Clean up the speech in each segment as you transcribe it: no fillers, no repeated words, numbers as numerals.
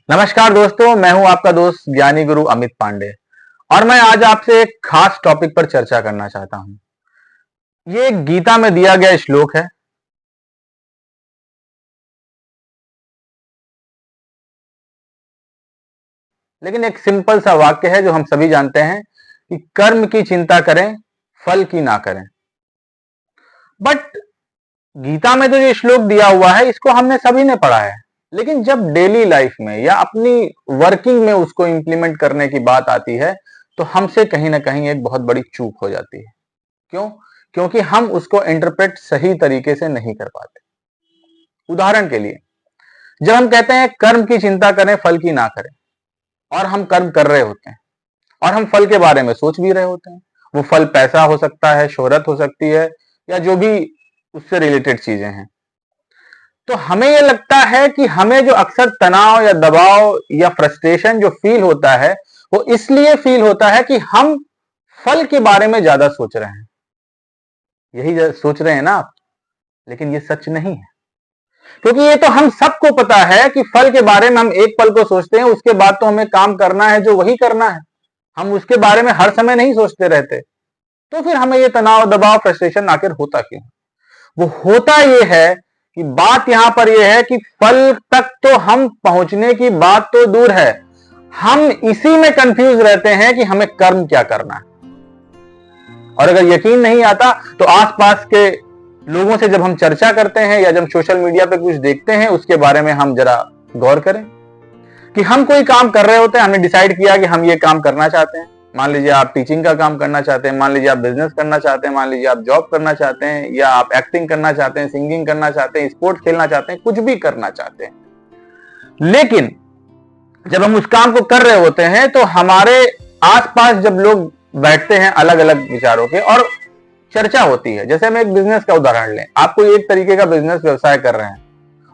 नमस्कार दोस्तों, मैं हूं आपका दोस्त ज्ञानी गुरु अमित पांडे और मैं आज आपसे एक खास टॉपिक पर चर्चा करना चाहता हूं। ये गीता में दिया गया श्लोक है। लेकिन एक सिंपल सा वाक्य है जो हम सभी जानते हैं कि कर्म की चिंता करें, फल की ना करें। बट गीता में तो ये श्लोक दिया हुआ है, इसको हमने सभी ने पढ़ा है। लेकिन जब डेली लाइफ में या अपनी वर्किंग में उसको इंप्लीमेंट करने की बात आती है तो हमसे कहीं ना कहीं एक बहुत बड़ी चूक हो जाती है। क्यों? क्योंकि हम उसको इंटरप्रेट सही तरीके से नहीं कर पाते। उदाहरण के लिए, जब हम कहते हैं कर्म की चिंता करें, फल की ना करें, और हम कर्म कर रहे होते हैं और हम फल के बारे में सोच भी रहे होते हैं। वो फल पैसा हो सकता है, शोहरत हो सकती है, या जो भी उससे रिलेटेड चीजें हैं। तो हमें यह लगता है कि हमें जो अक्सर तनाव या दबाव या फ्रस्ट्रेशन जो फील होता है वो इसलिए फील होता है कि हम फल के बारे में ज्यादा सोच रहे हैं। यही सोच रहे हैं ना आप? लेकिन ये सच नहीं है, क्योंकि ये तो हम सबको पता है कि फल के बारे में हम एक पल को सोचते हैं, उसके बाद तो हमें काम करना है जो वही करना है। हम उसके बारे में हर समय नहीं सोचते रहते। तो फिर हमें ये तनाव, दबाव, फ्रस्ट्रेशन आखिर होता क्यों? वो होता ये है कि बात यहां पर ये है कि फल तक तो हम पहुंचने की बात तो दूर है, हम इसी में कंफ्यूज रहते हैं कि हमें कर्म क्या करना है। और अगर यकीन नहीं आता तो आसपास के लोगों से जब हम चर्चा करते हैं या जब सोशल मीडिया पे कुछ देखते हैं उसके बारे में हम जरा गौर करें कि हम कोई काम कर रहे होते हैं, हमने डिसाइड किया कि हम ये काम करना चाहते हैं। मान लीजिए आप टीचिंग का काम करना चाहते हैं, मान लीजिए आप बिजनेस करना चाहते हैं, मान लीजिए आप जॉब करना चाहते हैं, या आप एक्टिंग करना चाहते हैं, सिंगिंग करना चाहते हैं, स्पोर्ट्स खेलना चाहते हैं, कुछ भी करना चाहते हैं। लेकिन जब हम उस काम को कर रहे होते हैं तो हमारे आसपास जब लोग बैठते हैं अलग अलग विचारों के और चर्चा होती है। जैसे हम एक बिजनेस का उदाहरण लें, आप कोई एक तरीके का बिजनेस व्यवसाय कर रहे हैं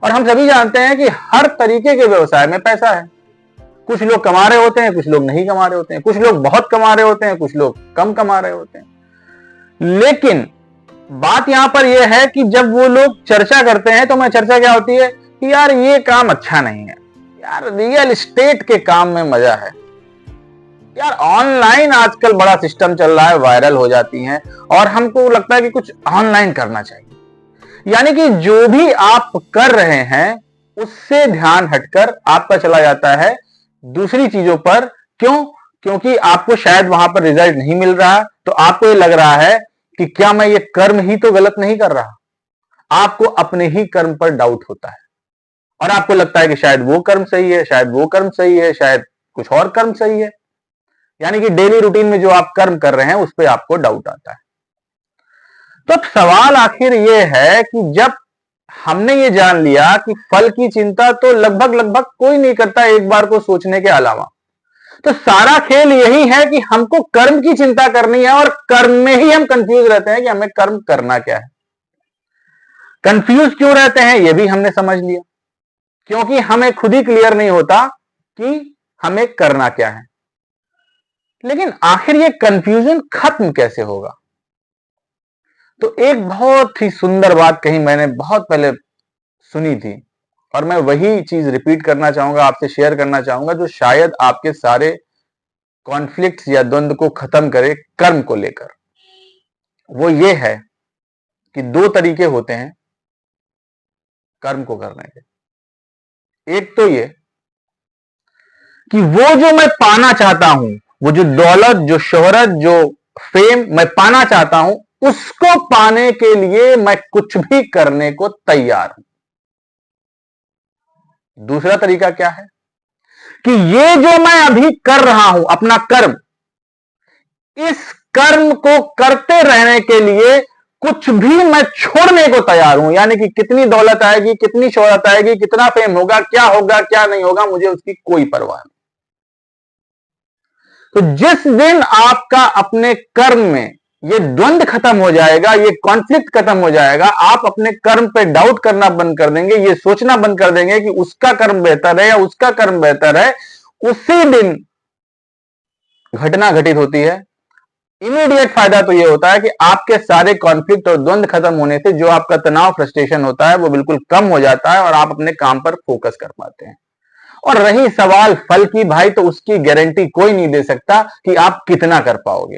और हम सभी जानते हैं कि हर तरीके के व्यवसाय में पैसा है। कुछ लोग कमा रहे होते हैं, कुछ लोग नहीं कमा रहे होते हैं, कुछ लोग बहुत कमा रहे होते हैं, कुछ लोग कम कमा रहे होते हैं। लेकिन बात यहां पर यह है कि जब वो लोग चर्चा करते हैं तो मैं चर्चा क्या होती है कि यार ये काम अच्छा नहीं है, यार रियल एस्टेट के काम में मजा है, यार ऑनलाइन आजकल बड़ा सिस्टम चल रहा है, वायरल हो जाती हैं और हमको लगता है कि कुछ ऑनलाइन करना चाहिए। यानी कि जो भी आप कर रहे हैं उससे ध्यान हटकर आपका चला जाता है दूसरी चीजों पर। क्यों? क्योंकि आपको शायद वहां पर रिजल्ट नहीं मिल रहा, तो आपको ये लग रहा है कि क्या मैं ये कर्म ही तो गलत नहीं कर रहा। आपको अपने ही कर्म पर डाउट होता है और आपको लगता है कि शायद वो कर्म सही है, शायद वो कर्म सही है, शायद कुछ और कर्म सही है। यानी कि डेली रूटीन में जो आप कर्म कर रहे हैं उस पर आपको डाउट आता है। तो अब सवाल आखिर ये है कि जब हमने ये जान लिया कि फल की चिंता तो लगभग लगभग कोई नहीं करता एक बार को सोचने के अलावा, तो सारा खेल यही है कि हमको कर्म की चिंता करनी है और कर्म में ही हम कंफ्यूज रहते हैं कि हमें कर्म करना क्या है। कंफ्यूज क्यों रहते हैं ये भी हमने समझ लिया, क्योंकि हमें खुद ही क्लियर नहीं होता कि हमें करना क्या है। लेकिन आखिर ये कंफ्यूजन खत्म कैसे होगा? तो एक बहुत ही सुंदर बात कहीं मैंने बहुत पहले सुनी थी और मैं वही चीज रिपीट करना चाहूंगा, आपसे शेयर करना चाहूंगा, जो शायद आपके सारे कॉन्फ्लिक्ट्स या द्वंद्व को खत्म करे कर्म को लेकर। वो ये है कि दो तरीके होते हैं कर्म को करने के। एक तो ये कि वो जो मैं पाना चाहता हूं, वो जो दौलत, जो शोहरत, जो फेम मैं पाना चाहता हूं, उसको पाने के लिए मैं कुछ भी करने को तैयार हूं। दूसरा तरीका क्या है कि ये जो मैं अभी कर रहा हूं अपना कर्म, इस कर्म को करते रहने के लिए कुछ भी मैं छोड़ने को तैयार हूं। यानी कि कितनी दौलत आएगी, कितनी शोहरत आएगी, कितना फेम होगा, क्या नहीं होगा, मुझे उसकी कोई परवाह नहीं। तो जिस दिन आपका अपने कर्म में ये द्वंद्व खत्म हो जाएगा, ये कॉन्फ्लिक्ट खत्म हो जाएगा, आप अपने कर्म पे डाउट करना बंद कर देंगे, ये सोचना बंद कर देंगे कि उसका कर्म बेहतर है या उसका कर्म बेहतर है, उसी दिन घटना घटित होती है। इमीडिएट फायदा तो ये होता है कि आपके सारे कॉन्फ्लिक्ट और द्वंद्व खत्म होने से जो आपका तनाव, फ्रस्ट्रेशन होता है वो बिल्कुल कम हो जाता है और आप अपने काम पर फोकस कर पाते हैं। और रही सवाल फल की, भाई तो उसकी गारंटी कोई नहीं दे सकता कि आप कितना कर पाओगे।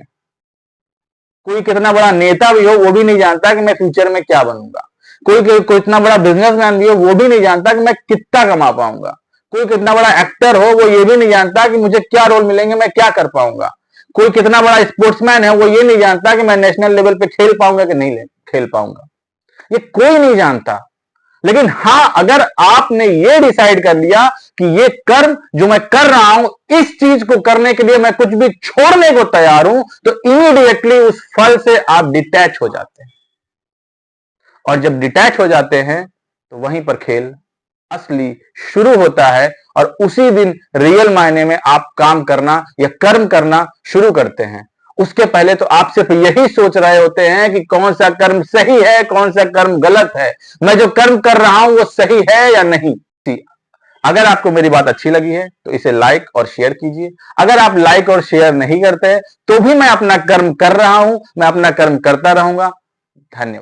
कोई कितना बड़ा नेता भी हो वो भी नहीं जानता कि मैं फ्यूचर में क्या बनूंगा। कोई इतना बड़ा बिजनेसमैन भी हो वो भी नहीं जानता कि मैं कितना कमा पाऊंगा। कोई कितना बड़ा एक्टर हो वो ये भी नहीं जानता कि मुझे क्या रोल मिलेंगे, मैं क्या कर पाऊंगा। कोई कितना बड़ा स्पोर्ट्समैन है वो ये नहीं जानता कि मैं नेशनल लेवल पे खेल पाऊंगा कि नहीं खेल पाऊंगा। ये कोई नहीं जानता। लेकिन हां, अगर आपने ये डिसाइड कर लिया कि ये कर्म जो मैं कर रहा हूं, इस चीज को करने के लिए मैं कुछ भी छोड़ने को तैयार हूं, तो इमीडिएटली उस फल से आप डिटैच हो जाते हैं। और जब डिटैच हो जाते हैं तो वहीं पर खेल असली शुरू होता है और उसी दिन रियल मायने में आप काम करना या कर्म करना शुरू करते हैं। उसके पहले तो आप सिर्फ यही सोच रहे होते हैं कि कौन सा कर्म सही है, कौन सा कर्म गलत है, मैं जो कर्म कर रहा हूं वो सही है या नहीं। अगर आपको मेरी बात अच्छी लगी है तो इसे लाइक और शेयर कीजिए। अगर आप लाइक और शेयर नहीं करते हैं तो भी मैं अपना कर्म कर रहा हूं, मैं अपना कर्म करता रहूंगा। धन्यवाद।